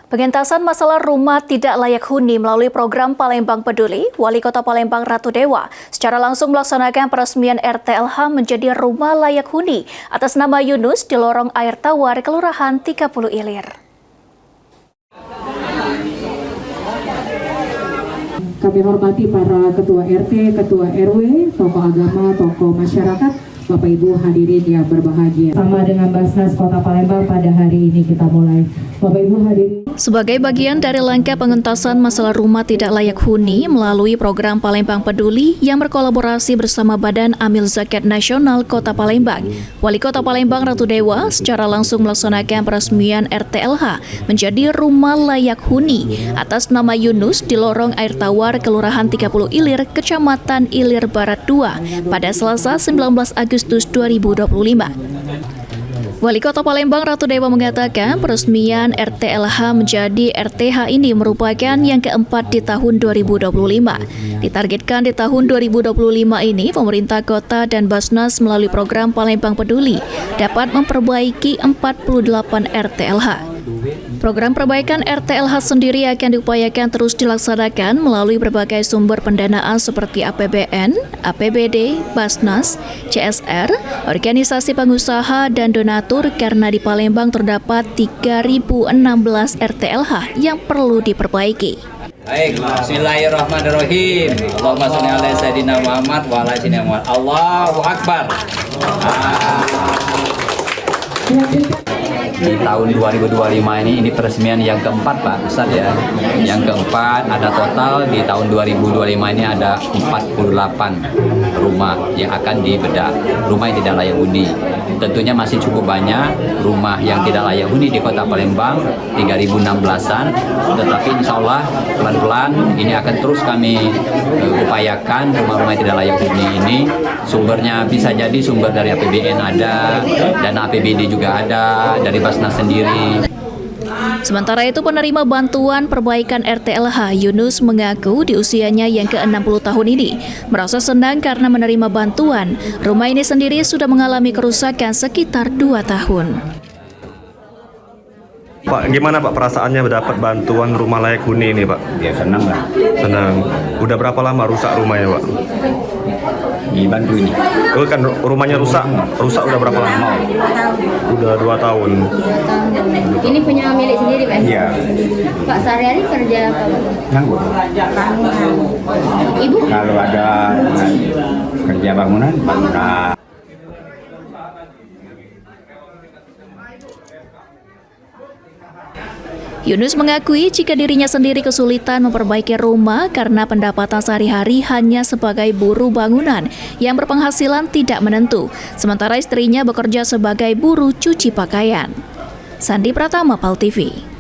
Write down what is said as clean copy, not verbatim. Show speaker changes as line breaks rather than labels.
Pengentasan masalah rumah tidak layak huni melalui program Palembang Peduli, Wali Kota Palembang Ratu Dewa secara langsung melaksanakan peresmian RTLH menjadi rumah layak huni atas nama Yunus di lorong air tawar Kelurahan 30 Ilir.
Kami hormati para ketua RT, ketua RW, tokoh agama, tokoh masyarakat, Bapak Ibu hadirin yang berbahagia. Sama dengan Basnas Kota Palembang pada hari ini kita mulai. Bapak Ibu hadirin.
Sebagai bagian dari langkah pengentasan masalah rumah tidak layak huni melalui program Palembang Peduli yang berkolaborasi bersama Badan Amil Zakat Nasional Kota Palembang, Wali Kota Palembang Ratu Dewa secara langsung melaksanakan peresmian RTLH menjadi rumah layak huni atas nama Yunus di lorong air tawar Kelurahan 30 Ilir, Kecamatan Ilir Barat 2 pada Selasa 19 Agustus 2025. Wali Kota Palembang Ratu Dewa mengatakan peresmian RTLH menjadi RTH ini merupakan yang keempat di tahun 2025. Ditargetkan di tahun 2025 ini, pemerintah kota dan Basnas melalui program Palembang Peduli dapat memperbaiki 48 RTLH. Program perbaikan RTLH sendiri akan diupayakan terus dilaksanakan melalui berbagai sumber pendanaan seperti APBN, APBD, Basnas, CSR, organisasi pengusaha, dan donatur karena di Palembang terdapat 3.016 RTLH yang perlu diperbaiki.
Baik, bismillahirrahmanirrahim. Allahumma sholli ala sayyidina Muhammad wa ala sayyidina Muhammad. Allahu Akbar. Di tahun 2025 ini peresmian yang keempat Pak Ustadz ya. Yang keempat, ada total di tahun 2025 ini ada 48 rumah yang akan dibedah, rumah yang tidak layak huni. Tentunya masih cukup banyak rumah yang tidak layak huni di Kota Palembang, 3.016an, tetapi insya Allah pelan-pelan ini akan terus kami upayakan rumah-rumah yang tidak layak huni ini. Sumbernya bisa jadi sumber dari APBN ada, dana APBD juga ada, dari Basnas sendiri.
Sementara itu, penerima bantuan perbaikan RTLH Yunus mengaku di usianya yang ke-60 tahun ini merasa senang karena menerima bantuan. Rumah ini sendiri sudah mengalami kerusakan sekitar 2 tahun.
Pak, gimana Pak perasaannya mendapat bantuan rumah layak huni ini Pak?
Ya senang lah.
Senang. Udah berapa lama rusak rumahnya Pak?
Dibantu ini.
Oh kan rumahnya rusak udah berapa lama? Udah 2 tahun.
Ini punya milik sendiri Pak?
Iya.
Pak sehari-hari kerja apa?
Nganggur.
Ibu?
Kalau ada kerja bangunan.
Yunus mengakui jika dirinya sendiri kesulitan memperbaiki rumah karena pendapatan sehari-hari hanya sebagai buruh bangunan yang berpenghasilan tidak menentu, sementara istrinya bekerja sebagai buruh cuci pakaian. Sandi Pratama, PAL TV.